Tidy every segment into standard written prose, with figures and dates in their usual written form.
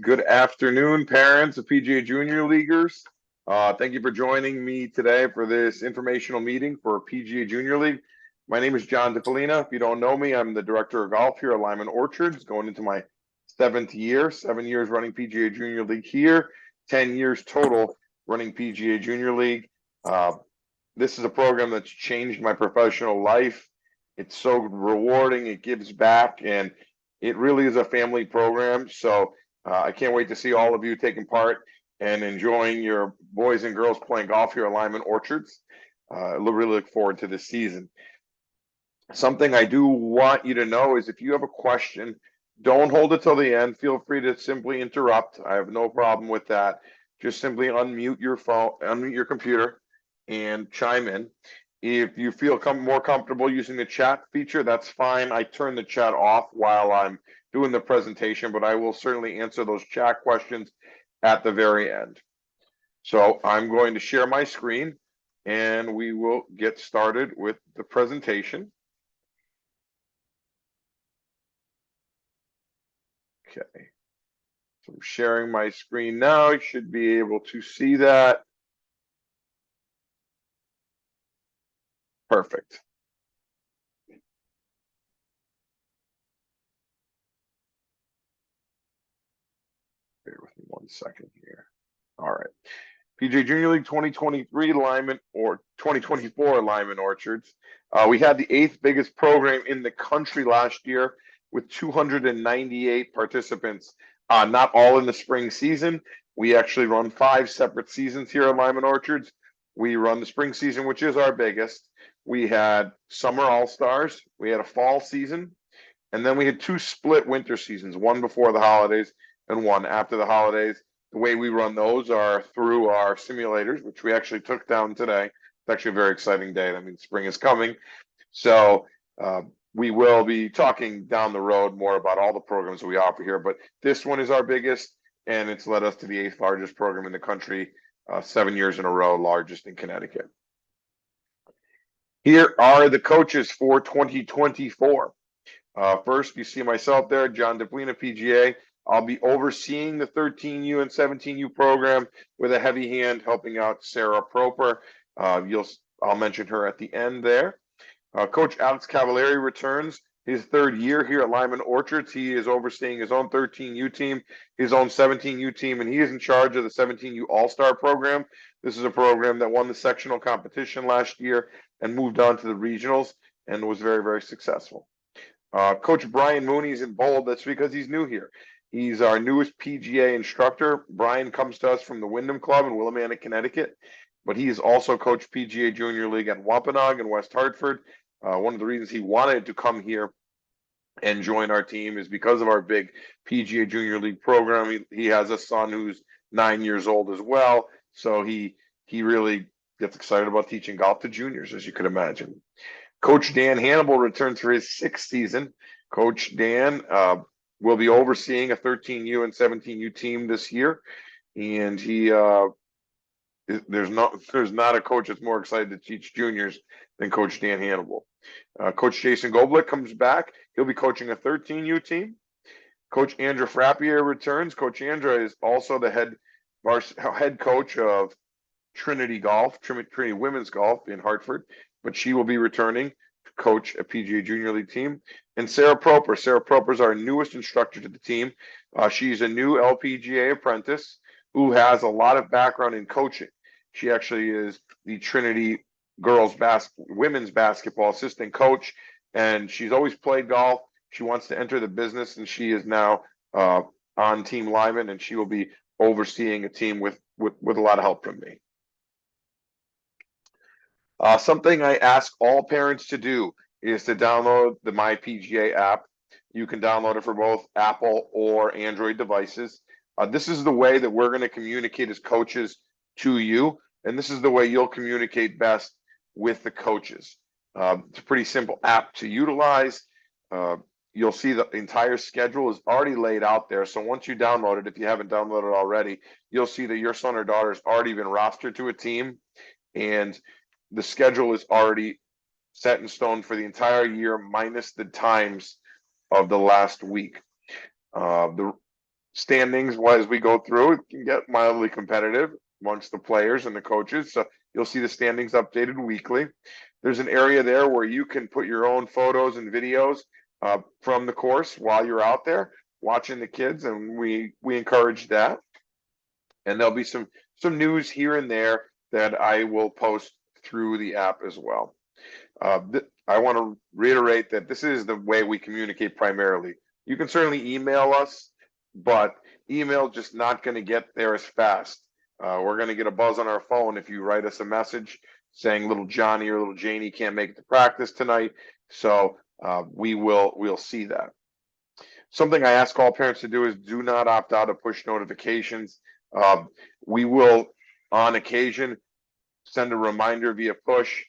Good afternoon, parents of PGA Junior Leaguers. Thank you for joining me today for this informational meeting for PGA Junior League. My name is John DePolina. If you don't know me, I'm the director of golf here at Lyman Orchards, going into my 7th year, 7 years running PGA Junior League here, 10 years total running PGA Junior League. This is a program that's changed my professional life. It's so rewarding, it gives back, and it really is a family program. So I can't wait to see all of you taking part and enjoying your boys and girls playing golf here at Lyman Orchards. I really look forward to this season. Something I do want you to know is if you have a question, don't hold it till the end. Feel free to simply interrupt. I have no problem with that. Just simply unmute your phone, unmute your computer, and chime in. If you feel more comfortable using the chat feature, that's fine. I turn the chat off while I'm doing the presentation, but I will certainly answer those chat questions at the very end. So I'm going to share my screen and we will get started with the presentation. Okay, so I'm sharing my screen now. You should be able to see that. Perfect. Bear with me 1 second here. All right. PGA Junior League 2023 Lyman or 2024 Lyman Orchards. We had the 8th biggest program in the country last year with 298 participants, not all in the spring season. We actually run 5 separate seasons here at Lyman Orchards. We run the spring season, which is our biggest. We had summer all-stars. We had a fall season. And then we had 2 split winter seasons, one before the holidays and one after the holidays. The way we run those are through our simulators, which we actually took down today. It's actually a very exciting day. That means spring is coming. So we will be talking down the road more about all the programs that we offer here. But this one is our biggest, and it's led us to the 8th largest program in the country, 7 years in a row, largest in Connecticut. Here are the coaches for 2024. First, you see myself there, John DePolina, PGA. I'll be overseeing the 13U and 17U program with a heavy hand helping out Sarah Proper. I'll mention her at the end there. Coach Alex Cavalieri returns his 3rd year here at Lyman Orchards. He is overseeing his own 13U team, his own 17U team, and he is in charge of the 17U AllStar program. This is a program that won the sectional competition last year and moved on to the regionals and was very, very successful. Coach Brian Mooney is in bold. That's because he's new here. He's our newest PGA instructor. Brian comes to us from the Wyndham Club in Willimantic, Connecticut, but he has also coached PGA Junior League at Wampanoag in West Hartford. One of the reasons he wanted to come here and join our team is because of our big PGA Junior League program. He has a son who's 9 years old as well, so he really gets excited about teaching golf to juniors, as you could imagine. Coach Dan Hannibal returns for his 6th season. Coach Dan will be overseeing a 13U and 17U team this year, and there's not a coach that's more excited to teach juniors than Coach Dan Hannibal. Coach Jason Goblik comes back. He'll be coaching a 13U team. Coach Andra Frappier returns. Coach Andra is also the head coach of Trinity Golf, Trinity Women's Golf in Hartford, but she will be returning to coach a PGA Junior League team. And Sarah Proper. Sarah Proper is our newest instructor to the team. She's a new LPGA apprentice who has a lot of background in coaching. She actually is the Trinity women's basketball assistant coach, and she's always played golf. She wants to enter the business, and she is now on Team Lyman, and she will be overseeing a team with a lot of help from me. Something I ask all parents to do is to download the My PGA app. You can download it for both Apple or Android devices. This is the way that we're going to communicate as coaches to you, and this is the way you'll communicate best with the coaches. It's a pretty simple app to utilize. You'll see the entire schedule is already laid out there. So once you download it, if you haven't downloaded it already, you'll see that your son or daughter has already been rostered to a team, and the schedule is already set in stone for the entire year minus the times of the last week. The standings, as we go through, it can get mildly competitive amongst the players and the coaches. So you'll see the standings updated weekly. There's an area there where you can put your own photos and videos from the course while you're out there watching the kids, and we encourage that. And there'll be some news here and there that I will post through the app as well. I want to reiterate that this is the way we communicate primarily. You can certainly email us, but email just not going to get there as fast. We're going to get a buzz on our phone if you write us a message saying little Johnny or little Janie can't make it to practice tonight. So we'll see that. Something I ask all parents to do is do not opt out of push notifications. We will, on occasion, send a reminder via push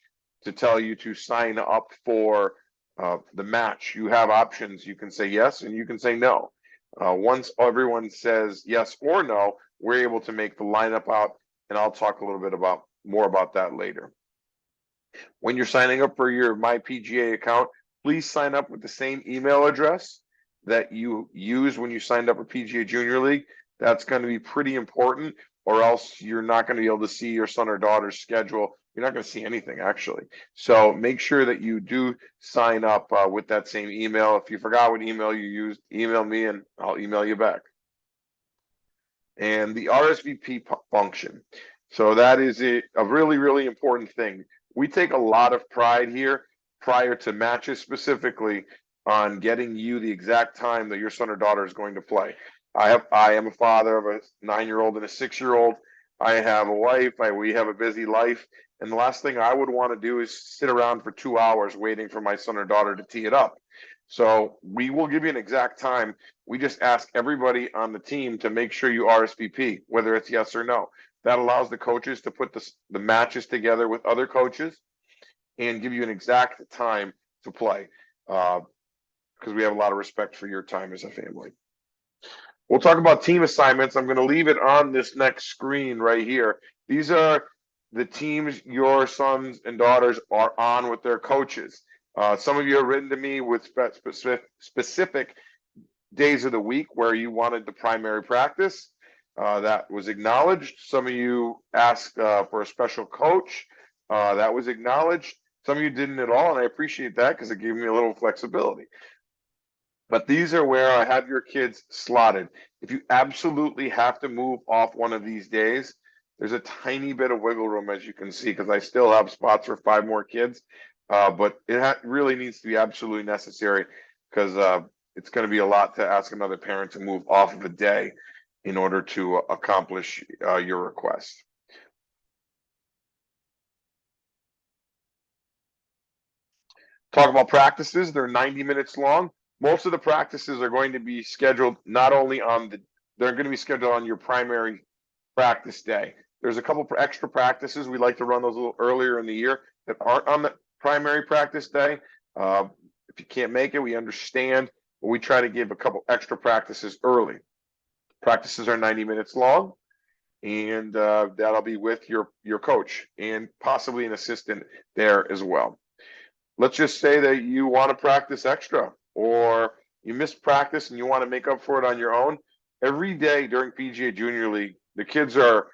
to tell you to sign up for the match. You have options. You can say yes and you can say no. Once everyone says yes or no, we're able to make the lineup out, and I'll talk a little bit more about that later. When you're signing up for your My PGA account, please sign up with the same email address that you used when you signed up for PGA Junior League. That's going to be pretty important, or else you're not going to be able to see your son or daughter's schedule. You're not going to see anything, actually. So make sure that you do sign up with that same email. If you forgot what email you used, email me and I'll email you back. And the RSVP function. So that is a really, really important thing. We take a lot of pride here, prior to matches specifically, on getting you the exact time that your son or daughter is going to play. I am a father of a 9-year-old and a 6-year-old. I have a wife. We have a busy life. And the last thing I would want to do is sit around for 2 hours waiting for my son or daughter to tee it up. So we will give you an exact time. We just ask everybody on the team to make sure you RSVP, whether it's yes or no. That allows the coaches to put the matches together with other coaches and give you an exact time to play, because we have a lot of respect for your time as a family. We'll talk about team assignments. I'm going to leave it on this next screen right here. These are the teams your sons and daughters are on with their coaches. Some of you have written to me with specific days of the week where you wanted the primary practice. That was acknowledged. Some of you asked for a special coach. That was acknowledged. Some of you didn't at all, and I appreciate that because it gave me a little flexibility. But these are where I have your kids slotted. If you absolutely have to move off one of these days, there's a tiny bit of wiggle room, as you can see, because I still have spots for 5 more kids. But it really needs to be absolutely necessary, because it's going to be a lot to ask another parent to move off of a day in order to accomplish your request. Talk about practices. They're 90 minutes long. Most of the practices are going to be scheduled not only they're going to be scheduled on your primary practice day. There's a couple extra practices. We like to run those a little earlier in the year that aren't on the primary practice day. If you can't make it, we understand, but we try to give a couple extra practices early. Practices are 90 minutes long, and that'll be with your coach and possibly an assistant there as well. Let's just say that you want to practice extra, or you missed practice and you want to make up for it on your own. Every day during PGA Junior League, the kids are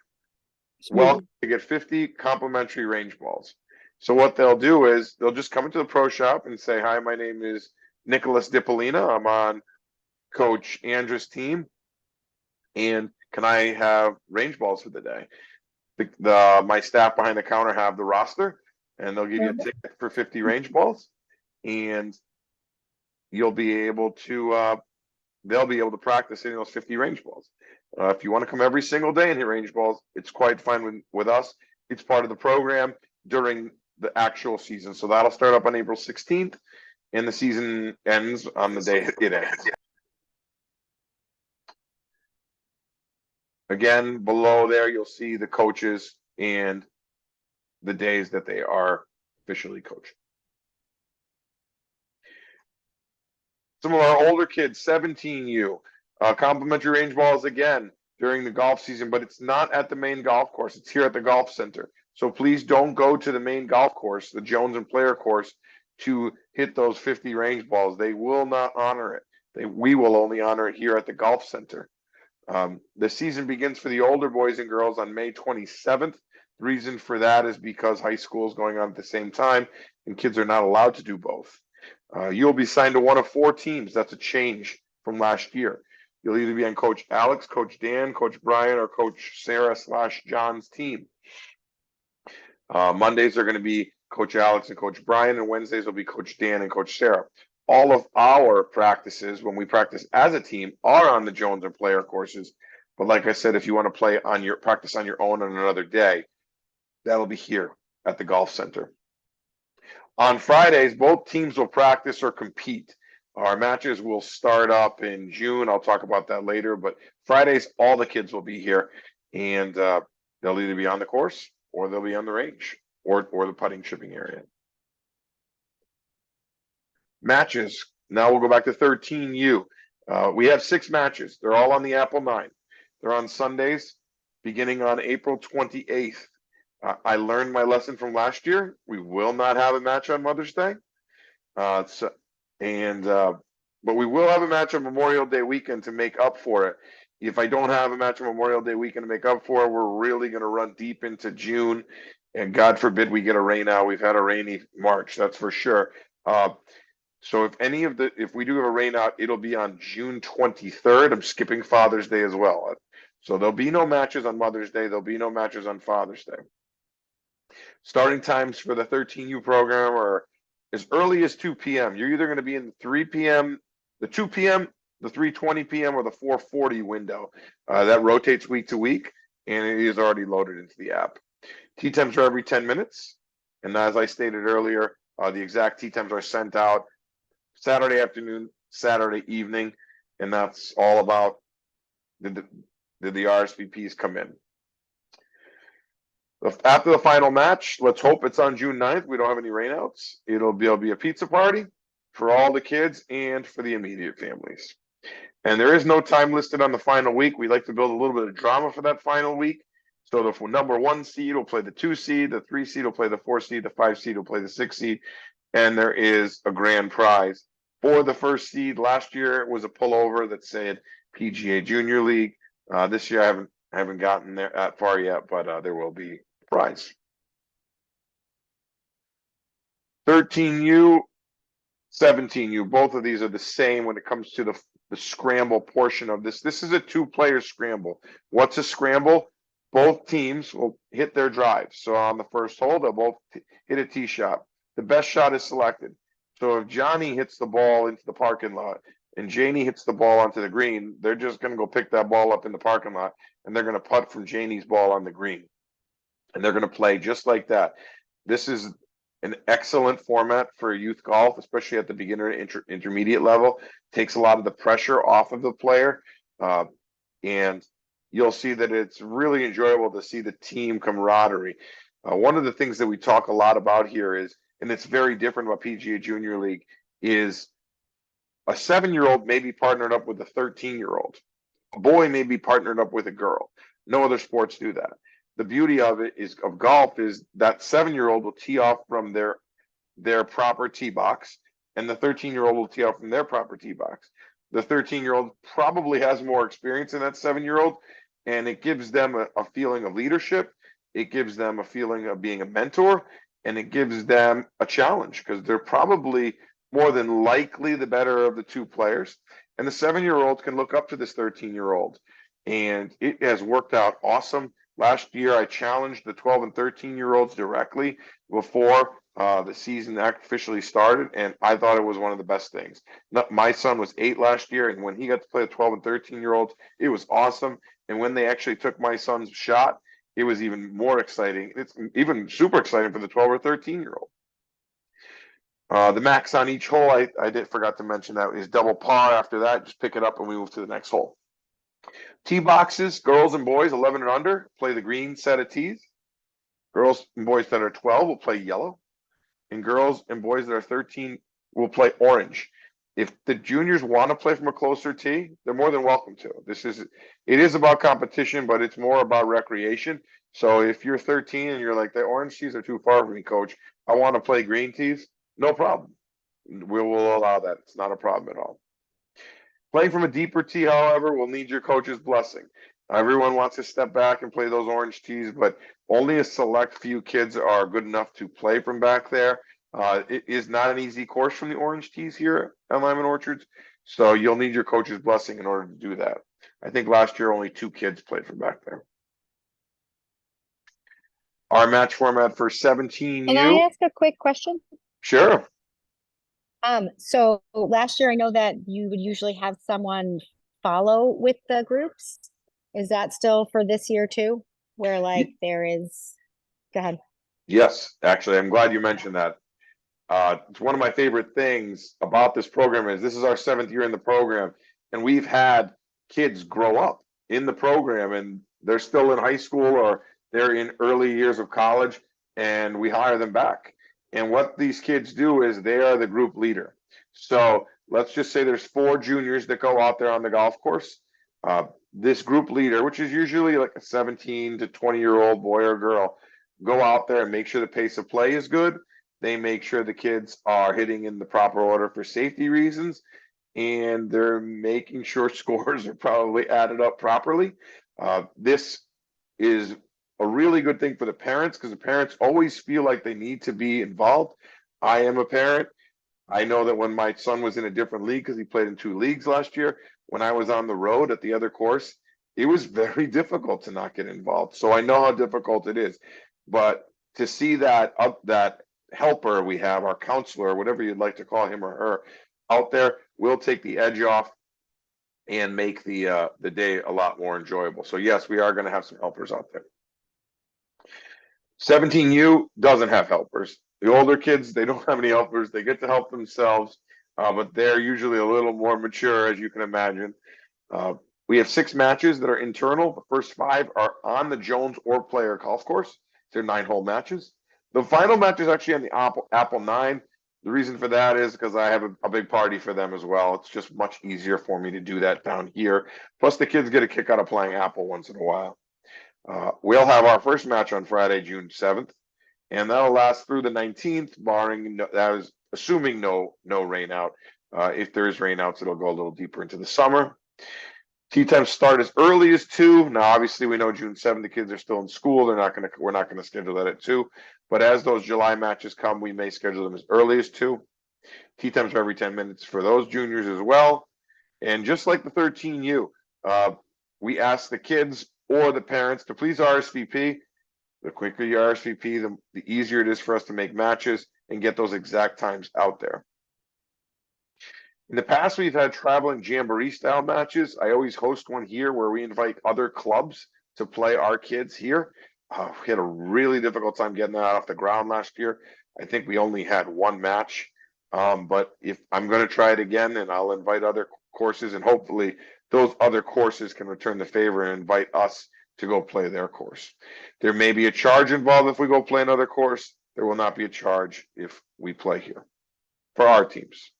welcome to get 50 complimentary range balls. So what they'll do is they'll just come into the pro shop and say, "Hi, my name is Nicholas DiPolina. I'm on Coach Andrew's team, and can I have range balls for the day?" My staff behind the counter have the roster, and they'll give you a ticket for 50 range balls, and you'll be able to they'll be able to practice hitting those 50 range balls. If you want to come every single day and hit range balls, it's quite fine with us. It's part of the program during the actual season. So that'll start up on April 16th, and the season ends on the day it ends. Again, below there, you'll see the coaches and the days that they are officially coaching. Some of our older kids, 17U, complimentary range balls again during the golf season, but it's not at the main golf course. It's here at the golf center. So please don't go to the main golf course, the Jones and Player course, to hit those 50 range balls. They will not honor it. We will only honor it here at the Golf Center. The season begins for the older boys and girls on May 27th. The reason for that is because high school is going on at the same time, and kids are not allowed to do both. You'll be signed to one of 4 teams. That's a change from last year. You'll either be on Coach Alex, Coach Dan, Coach Brian, or Coach Sarah/John's team. Mondays are going to be Coach Alex and Coach Brian, and Wednesdays will be Coach Dan and Coach Sarah. All of our practices, when we practice as a team, are on the Jones or player courses. But like I said, if you want to practice on your own on another day, that'll be here at the Golf Center. On Fridays, both teams will practice or compete. Our matches will start up in June. I'll talk about that later. But Fridays, all the kids will be here, and they'll either be on the course or they'll be on the range or the putting chipping area. Matches. Now we'll go back to 13U. We have 6 matches. They're all on the Apple 9. They're on Sundays, beginning on April 28th. I learned my lesson from last year. We will not have a match on Mother's Day. But we will have a match on Memorial Day weekend to make up for it. If I don't have a match on Memorial Day weekend to make up for it, we're really going to run deep into June. And God forbid we get a rain out. We've had a rainy March, that's for sure. So if we do have a rain out, it'll be on June 23rd. I'm skipping Father's Day as well. So there'll be no matches on Mother's Day. There'll be no matches on Father's Day. Starting times for the 13U program are as early as 2 p.m. You're either going to be in the 3 p.m., the 2 p.m., the 3:20 p.m., or the 4:40 window. That rotates week to week, and it is already loaded into the app. Tee times are every 10 minutes. And as I stated earlier, the exact tee times are sent out Saturday afternoon, Saturday evening, and that's all about did the RSVPs come in. After the final match, let's hope it's on June 9th. We don't have any rainouts. It'll be a pizza party for all the kids and for the immediate families. And there is no time listed on the final week. We like to build a little bit of drama for that final week. So the number 1 seed will play the 2 seed, the 3 seed will play the 4 seed, the 5 seed will play the 6 seed, and there is a grand prize. For the first seed, last year it was a pullover that said PGA Junior League. This year I haven't gotten there that far yet, but there will be a prize. 13U, 17U, both of these are the same when it comes to the scramble portion of this. This is a 2-player scramble. What's a scramble? Both teams will hit their drive. So on the first hole, they'll both hit a tee shot. The best shot is selected. So if Johnny hits the ball into the parking lot and Janie hits the ball onto the green, they're just going to go pick that ball up in the parking lot, and they're going to putt from Janie's ball on the green. And they're going to play just like that. This is an excellent format for youth golf, especially at the beginner intermediate level. Takes a lot of the pressure off of the player. And you'll see that it's really enjoyable to see the team camaraderie. One of the things that we talk a lot about here is, and it's very different about PGA Junior League, is a 7-year-old may be partnered up with a 13-year-old. A boy may be partnered up with a girl. No other sports do that. The beauty of golf is that 7-year-old will tee off from their proper tee box, and the 13-year-old will tee off from their proper tee box. The 13-year-old probably has more experience than that 7-year-old, and it gives them a feeling of leadership. It gives them a feeling of being a mentor, and it gives them a challenge because they're probably more than likely the better of the 2 players. And the 7-year-old can look up to this 13-year-old, and it has worked out awesome. Last year, I challenged the 12 and 13-year-olds directly before the season officially started, and I thought it was one of the best things. My son was 8 last year, and when he got to play the 12 and 13-year-olds, it was awesome. And when they actually took my son's shot, it was even more exciting. It's even super exciting for the 12 or 13-year-old. The max on each hole, I forgot to mention that, is double par. After that, just pick it up and we move to the next hole. Tee boxes, girls and boys 11 and under play the green set of tees. Girls and boys that are 12 will play yellow. And girls and boys that are 13 will play orange. If the juniors want to play from a closer tee, they're more than welcome to. It is about competition, but it's more about recreation. So if you're 13 and you're like, the orange tees are too far for me, coach, I want to play green tees, no problem. We will allow that. It's not a problem at all. Playing from a deeper tee, however, will need your coach's blessing. Everyone wants to step back and play those orange tees, but only a select few kids are good enough to play from back there. It is not an easy course from the orange tees here at Lyman Orchards, so you'll need your coach's blessing in order to do that. I think last year only 2 kids played from back there. Our match format for 17U. Can I ask a quick question? Sure. So last year I know that you would usually have someone follow with the groups. Is that still for this year too? Where like there is, go ahead. Yes, actually, I'm glad you mentioned that. It's one of my favorite things about this program is this is our 7th year in the program, and we've had kids grow up in the program, and they're still in high school or they're in early years of college, and we hire them back. And what these kids do is they are the group leader. So let's just say there's 4 juniors that go out there on the golf course. This group leader, which is usually like a 17 to 20-year-old boy or girl, go out there and make sure the pace of play is good. They make sure the kids are hitting in the proper order for safety reasons, and they're making sure scores are probably added up properly. This is a really good thing for the parents because the parents always feel like they need to be involved. I am a parent. I know that when my son was in a different league, because he played in 2 leagues last year, when I was on the road at the other course, it was very difficult to not get involved. So I know how difficult it is. But to see that that helper we have, our counselor, whatever you'd like to call him or her, out there will take the edge off and make the day a lot more enjoyable. So yes, we are going to have some helpers out there. 17U doesn't have helpers. The older kids, they don't have any helpers. They get to help themselves, but they're usually a little more mature, as you can imagine. We have 6 matches that are internal. The first 5 are on the Jones or Player golf course. They're 9-hole matches. The final match is actually on the Apple 9. The reason for that is because I have a big party for them as well. It's just much easier for me to do that down here. Plus, the kids get a kick out of playing Apple once in a while. We'll have our first match on Friday, June 7th, and that'll last through the 19th, barring that is assuming no rain out. If there is rain outs, it'll go a little deeper into the summer. Tee times start as early as 2. Now, obviously, we know June 7th, the kids are still in school. We're not going to schedule that at 2. But as those July matches come, we may schedule them as early as 2. Tee times are every 10 minutes for those juniors as well. And just like the 13U, we ask the kids or the parents to please RSVP. The quicker you RSVP, the easier it is for us to make matches and get those exact times out there. In the past, we've had traveling jamboree style matches. I always host one here where we invite other clubs to play our kids here. We had a really difficult time getting that off the ground last year. I think we only had 1 match. But if I'm going to try it again, and I'll invite other courses, and hopefully those other courses can return the favor and invite us to go play their course. There may be a charge involved if we go play another course. There will not be a charge if we play here for our teams.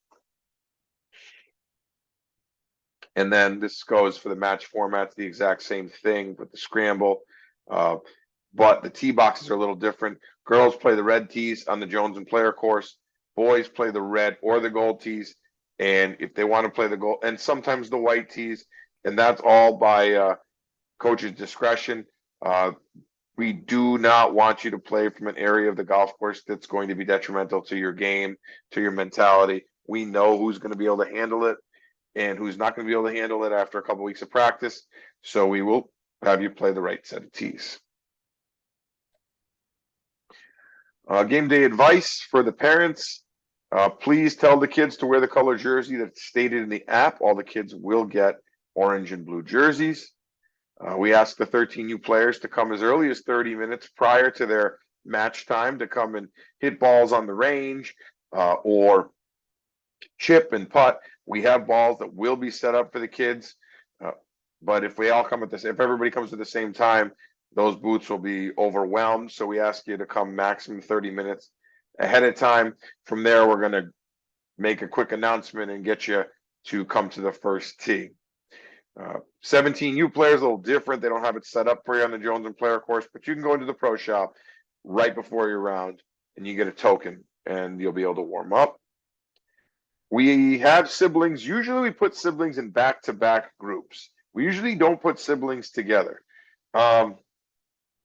And then this goes for the match formats, the exact same thing with the scramble. But the tee boxes are a little different. Girls play the red tees on the Jones and Player course. Boys play the red or the gold tees. And if they want to play the gold, and sometimes the white tees, and that's all by coach's discretion. We do not want you to play from an area of the golf course that's going to be detrimental to your game, to your mentality. We know who's going to be able to handle it and who's not going to be able to handle it after a couple weeks of practice. So we will have you play the right set of tees. Game day advice for the parents. Please tell the kids to wear the color jersey that's stated in the app. All the kids will get orange and blue jerseys. We ask the 13U players to come as early as 30 minutes prior to their match time to come and hit balls on the range or chip and putt. We have balls that will be set up for the kids, but if everybody comes at the same time, those booths will be overwhelmed. So we ask you to come maximum 30 minutes ahead of time. From there, we're going to make a quick announcement and get you to come to the first tee. 17U players a little different. They don't have it set up for you on the Jones and Player course, but you can go into the pro shop right before your round and you get a token and you'll be able to warm up. We have siblings. Usually we put siblings in back-to-back groups. We usually don't put siblings together. And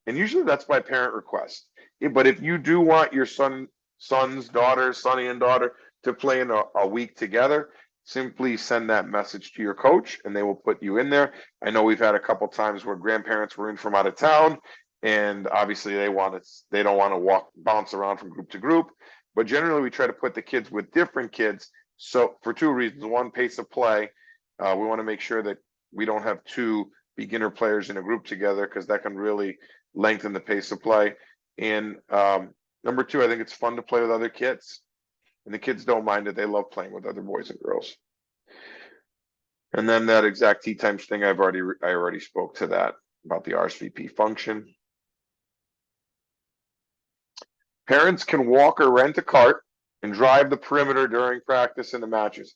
usually that's by parent request. But if you do want your son's daughter, son and daughter, to play in a week together, simply send that message to your coach and they will put you in there. I know we've had a couple times where grandparents were in from out of town, and obviously they don't want to bounce around from group to group. But generally we try to put the kids with different kids. So for two reasons: one, pace of play. We want to make sure that we don't have two beginner players in a group together, because that can really lengthen the pace of play. And number two, I think it's fun to play with other kids, and the kids don't mind it. They love playing with other boys and girls. And then that exact tee times thing, I already spoke to that about the RSVP function. Parents can walk or rent a cart and drive the perimeter during practice and the matches.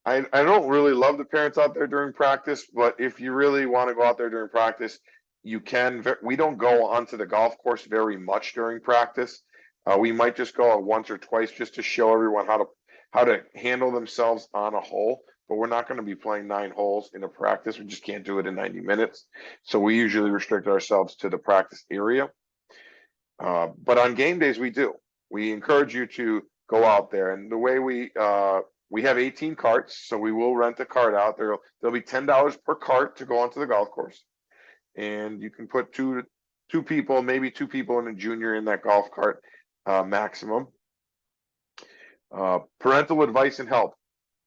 I don't really love the parents out there during practice, but if you really want to go out there during practice, you can. We don't go onto the golf course very much during practice. We might just go once or twice just to show everyone how to handle themselves on a hole. But we're not going to be playing 9 holes in a practice. We just can't do it in 90 minutes. So we usually restrict ourselves to the practice area. But on game days, we do. We encourage you to go out there. And the way we have 18 carts, so we will rent a cart out. There'll be $10 per cart to go onto the golf course, and you can put two people, maybe 2 people and a junior in that golf cart maximum. Parental advice and help.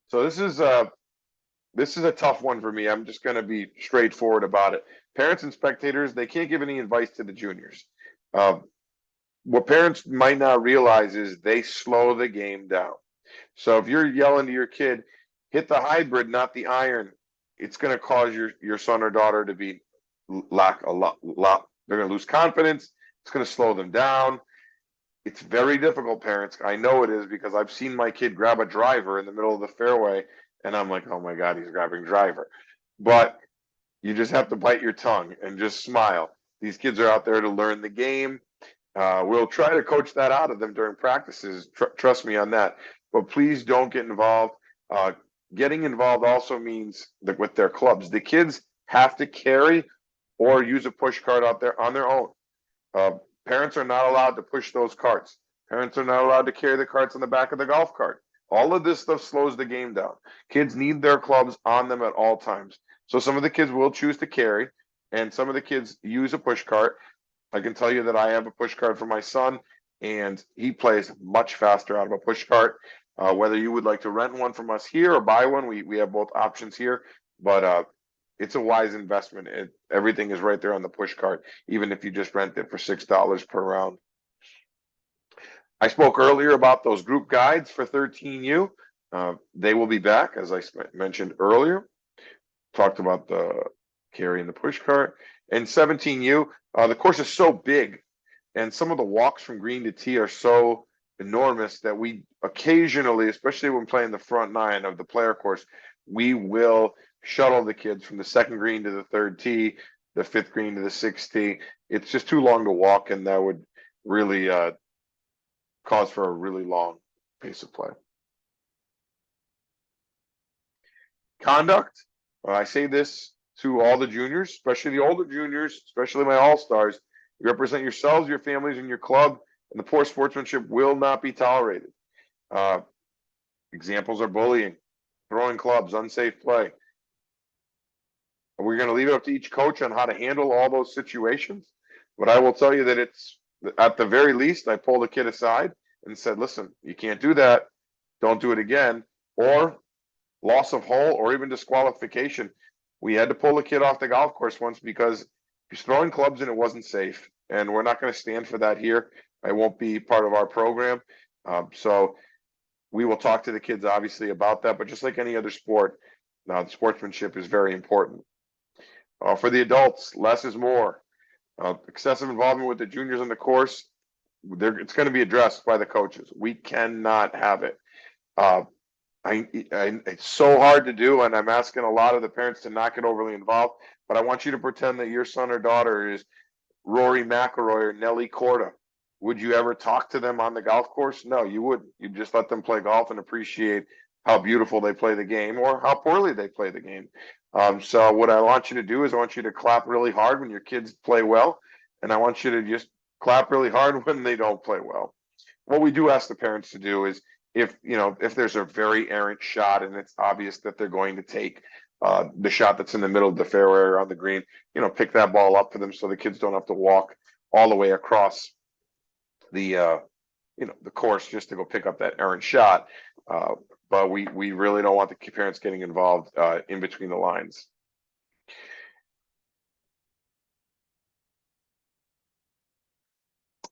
So this is a tough one for me. I'm just going to be straightforward about it. Parents and spectators, they can't give any advice to the juniors. What parents might not realize is they slow the game down. So if you're yelling to your kid, hit the hybrid, not the iron, it's going to cause your son or daughter to be lack a lot. They're going to lose confidence. It's going to slow them down. It's very difficult, parents. I know it is, because I've seen my kid grab a driver in the middle of the fairway, and I'm like, oh my God, he's grabbing driver. But you just have to bite your tongue and just smile. These kids are out there to learn the game. We'll try to coach that out of them during practices. Trust me on that. But please don't get involved. Getting involved also means that with their clubs, the kids have to carry or use a push cart out there on their own. Parents are not allowed to push those carts. Parents are not allowed to carry the carts on the back of the golf cart. All of this stuff slows the game down. Kids need their clubs on them at all times. So some of the kids will choose to carry, and some of the kids use a push cart. I can tell you that I have a push cart for my son, and he plays much faster out of a push cart. Whether you would like to rent one from us here or buy one, we have both options here. But it's a wise investment. Everything is right there on the push cart, even if you just rent it for $6 per round. I spoke earlier about those group guides for 13U. They will be back, as I mentioned earlier. Talked about the carrying the push cart. And 17U, the course is so big, and some of the walks from green to tee are so enormous that we occasionally, especially when playing the front 9 of the player course, we will shuttle the kids from the 2nd green to the 3rd tee, the 5th green to the 6th tee. It's just too long to walk, and that would really cause for a really long pace of play. Conduct. I say this to all the juniors, especially the older juniors, especially my all-stars. You represent yourselves, your families, and your club, and the poor sportsmanship will not be tolerated. Examples are bullying, throwing clubs, unsafe play. We're going to leave it up to each coach on how to handle all those situations. But I will tell you that it's, at the very least, I pulled a kid aside and said, listen, you can't do that. Don't do it again. Or loss of hole, or even disqualification. We had to pull a kid off the golf course once because he's throwing clubs and it wasn't safe. And we're not going to stand for that here. I won't be part of our program. So we will talk to the kids, obviously, about that. But just like any other sport, the sportsmanship is very important. For the adults, less is more. Excessive involvement with the juniors on the course, it's going to be addressed by the coaches. We cannot have it. It's so hard to do, and I'm asking a lot of the parents to not get overly involved, but I want you to pretend that your son or daughter is Rory McIlroy or Nelly Korda. Would you ever talk to them on the golf course? No, you wouldn't. You'd just let them play golf and appreciate how beautiful they play the game or how poorly they play the game. So what I want you to do is I want you to clap really hard when your kids play well, and I want you to just clap really hard when they don't play well. What we do ask the parents to do is if there's a very errant shot and it's obvious that they're going to take the shot that's in the middle of the fairway or on the green, pick that ball up for them so the kids don't have to walk all the way across the the course just to go pick up that errant shot. But we really don't want the parents getting involved in between the lines.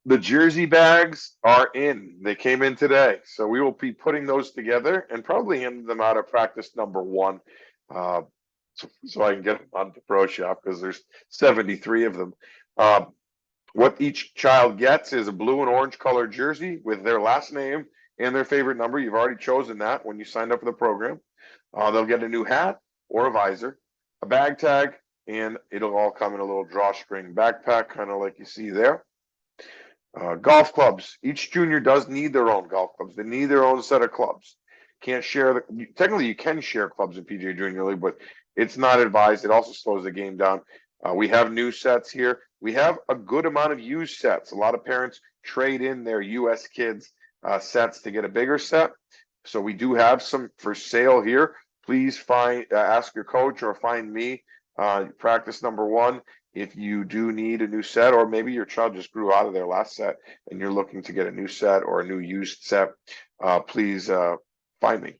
The jersey bags are in. They came in today. So we will be putting those together and probably handing them out at practice number 1. So I can get them on the pro shop because there's 73 of them. What each child gets is a blue and orange colored jersey with their last name and their favorite number. You've already chosen that when you signed up for the program. They'll get a new hat or a visor, a bag tag, and it'll all come in a little drawstring backpack, kind of like you see there. Golf clubs. Each junior does need their own golf clubs. They need their own set of clubs. Can't share technically you can share clubs in PGA Junior League, but it's not advised. It also slows the game down. We have new sets here. We have a good amount of used sets. A lot of parents trade in their US kids sets to get a bigger set. So we do have some for sale here. Please ask your coach or find me. Practice number 1. If you do need a new set, or maybe your child just grew out of their last set and you're looking to get a new set or a new used set, please find me.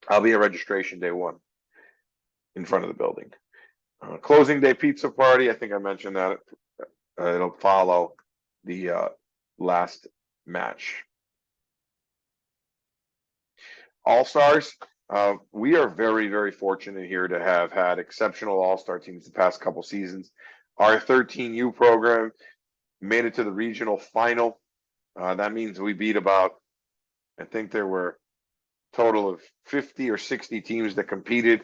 I'll be at registration day 1 in front of the building. Closing day pizza party. I think I mentioned that. It'll follow the last match. All-Stars. We are very, very fortunate here to have had exceptional all-star teams the past couple seasons. Our 13U program made it to the regional final. That means we beat I think there were a total of 50 or 60 teams that competed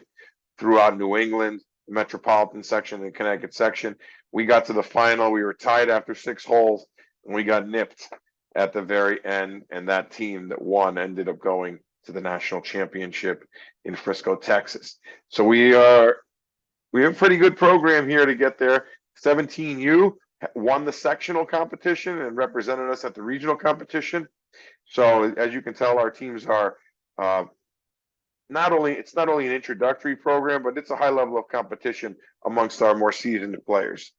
throughout New England, the metropolitan section, and Connecticut section. We got to the final. We were tied after 6 holes, and we got nipped at the very end, and that team that won ended up going to the national championship in Frisco, Texas. So we have a pretty good program here to get there. 17U won the sectional competition and represented us at the regional competition. So as you can tell, our teams are not only an introductory program, but it's a high level of competition amongst our more seasoned players.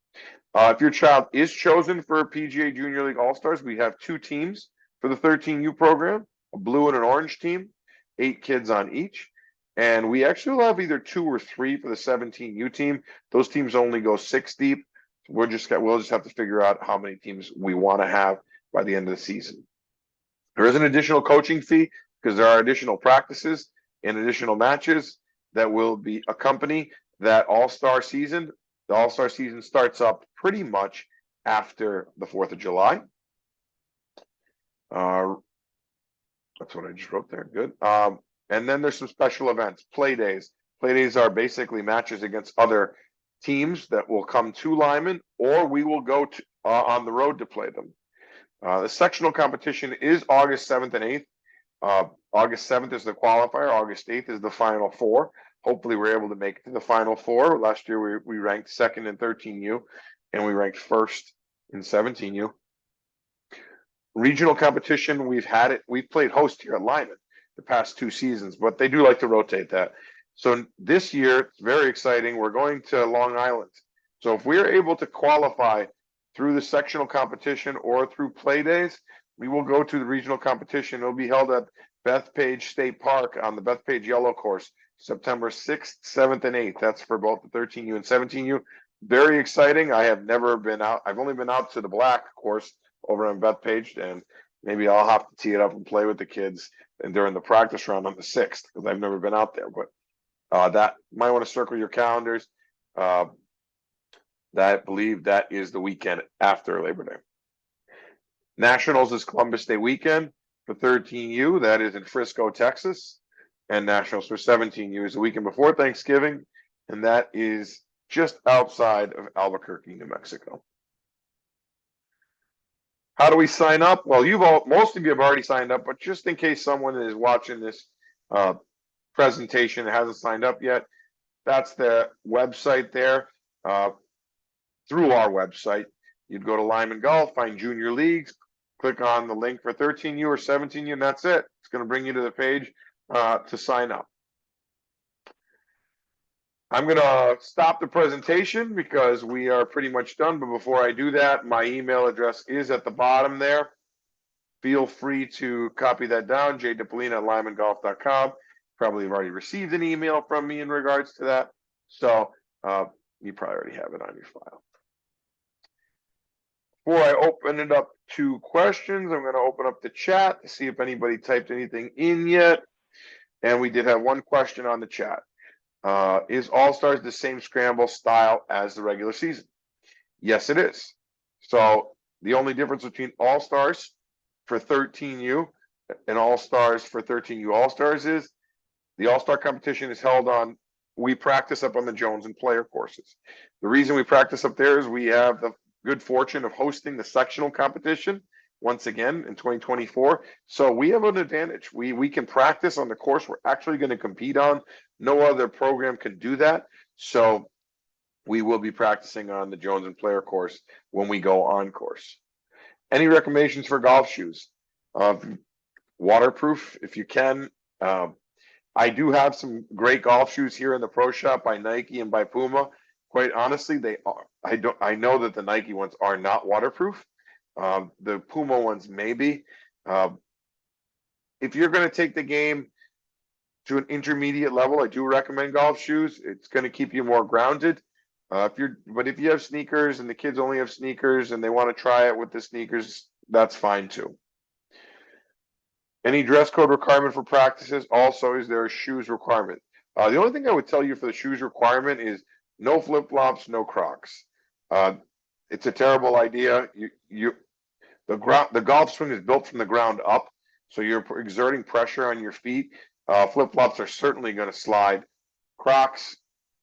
If your child is chosen for PGA Junior League All-Stars, we have 2 teams for the 13U program, a blue and an orange team, 8 kids on each. And we actually will have either 2 or 3 for the 17U team. Those teams only go 6 deep. We'll just have to figure out how many teams we want to have by the end of the season. There is an additional coaching fee because there are additional practices and additional matches that will be accompany that All-Star season. The All-Star season starts up pretty much after the 4th of July. That's what I just wrote there. Good. And then there's some special events, play days. Play days are basically matches against other teams that will come to Lyman, or we will go on the road to play them. The sectional competition is August 7th and 8th. August 7th is the qualifier. August 8th is the final 4. Hopefully we're able to make it to the final 4. Last year we ranked 2nd in 13U, and we ranked 1st in 17U. Regional competition, we've played host here at Lyman the past 2 seasons, but they do like to rotate that. So this year, it's very exciting. We're going to Long Island. So if we're able to qualify through the sectional competition or through play days, we will go to the regional competition. It'll be held at Bethpage State Park on the Bethpage Yellow Course, September 6th, 7th, and 8th. That's for both the 13U and 17U. Very exciting. I have never been out. I've only been out to the black course over on Bethpage, and maybe I'll have to tee it up and play with the kids and during the practice round on the 6th because I've never been out there. But that might want to circle your calendars. I believe that is the weekend after Labor Day. Nationals is Columbus Day weekend for 13U. That is in Frisco, Texas. And Nationals for 17U is the weekend before Thanksgiving. And that is just outside of Albuquerque, New Mexico. How do we sign up? Well, most of you have already signed up, but just in case someone is watching this presentation that hasn't signed up yet, that's the website there. Through our website, you'd go to Lyman Golf, find junior leagues, click on the link for 13U or 17U, and that's it. It's going to bring you to the page to sign up. I'm going to stop the presentation because we are pretty much done. But before I do that, my email address is at the bottom there. Feel free to copy that down, jdipolina@lymangolf.com. Probably have already received an email from me in regards to that. So you probably already have it on your file. Before I open it up to questions, I'm going to open up the chat to see if anybody typed anything in yet. And we did have one question on the chat. Is All-Stars the same scramble style as the regular season? Yes, it is. So the only difference between All-Stars for 13U and All-Stars for 13U All-Stars is the All-Star competition is held on, we practice up on the Jones and Player courses. The reason we practice up there is we have the good fortune of hosting the sectional competition once again in 2024. So we have an advantage. We can practice on the course we're actually going to compete on. No other program can do that. So we will be practicing on the Jones and Player course when we go on course. Any recommendations for golf shoes? Waterproof if you can. I do have some great golf shoes here in the pro shop by Nike and by Puma. Quite honestly, they are. I know that the Nike ones are not waterproof. The Puma ones maybe. If you're going to take the game to an intermediate level, I do recommend golf shoes. It's going to keep you more grounded. But if you have sneakers and the kids only have sneakers and they want to try it with the sneakers, that's fine too. Any dress code requirement for practices? Also, is there a shoes requirement? The only thing I would tell you for the shoes requirement is no flip-flops, no Crocs. It's a terrible idea. The golf swing is built from the ground up, so you're exerting pressure on your feet. Flip-flops are certainly going to slide. Crocs,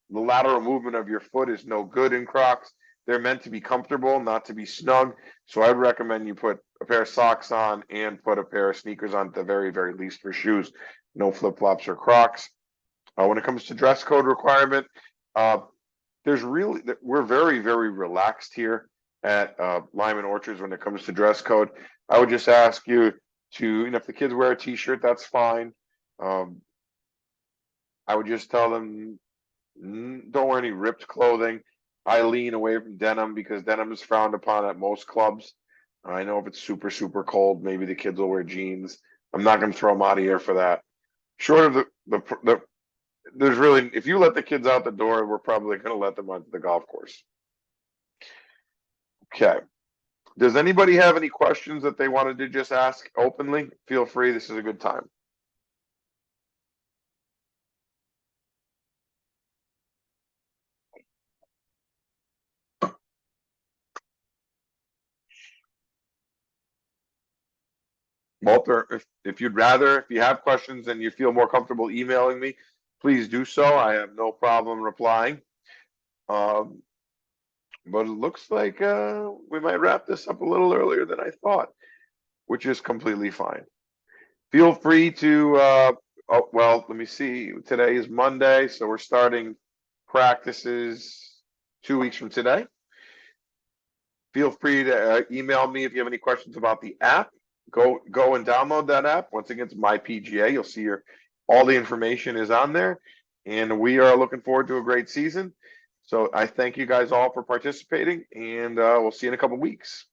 the lateral movement of your foot is no good in Crocs. They're meant to be comfortable, not to be snug. So I'd recommend you put a pair of socks on and put a pair of sneakers on at the very, very least for shoes. No flip-flops or Crocs. When it comes to dress code requirement, we're very, very relaxed here at Lyman Orchards when it comes to dress code. I would just ask you to, if the kids wear a t-shirt, that's fine. I would just tell them, don't wear any ripped clothing. I lean away from denim because denim is frowned upon at most clubs. I know if it's super, super cold, maybe the kids will wear jeans. I'm not going to throw them out of here for that. Short of there's really, if you let the kids out the door, we're probably going to let them onto the golf course. Okay. Does anybody have any questions that they wanted to just ask openly? Feel free. This is a good time. Walter, if you'd rather, if you have questions and you feel more comfortable emailing me, please do so. I have no problem replying. But it looks like we might wrap this up a little earlier than I thought, which is completely fine. Feel free to, let me see. Today is Monday, so we're starting practices 2 weeks from today. Feel free to email me if you have any questions about the app. Go and download that app. Once again, it's My PGA. You'll see all the information is on there, and we are looking forward to a great season. So I thank you guys all for participating, and we'll see you in a couple weeks.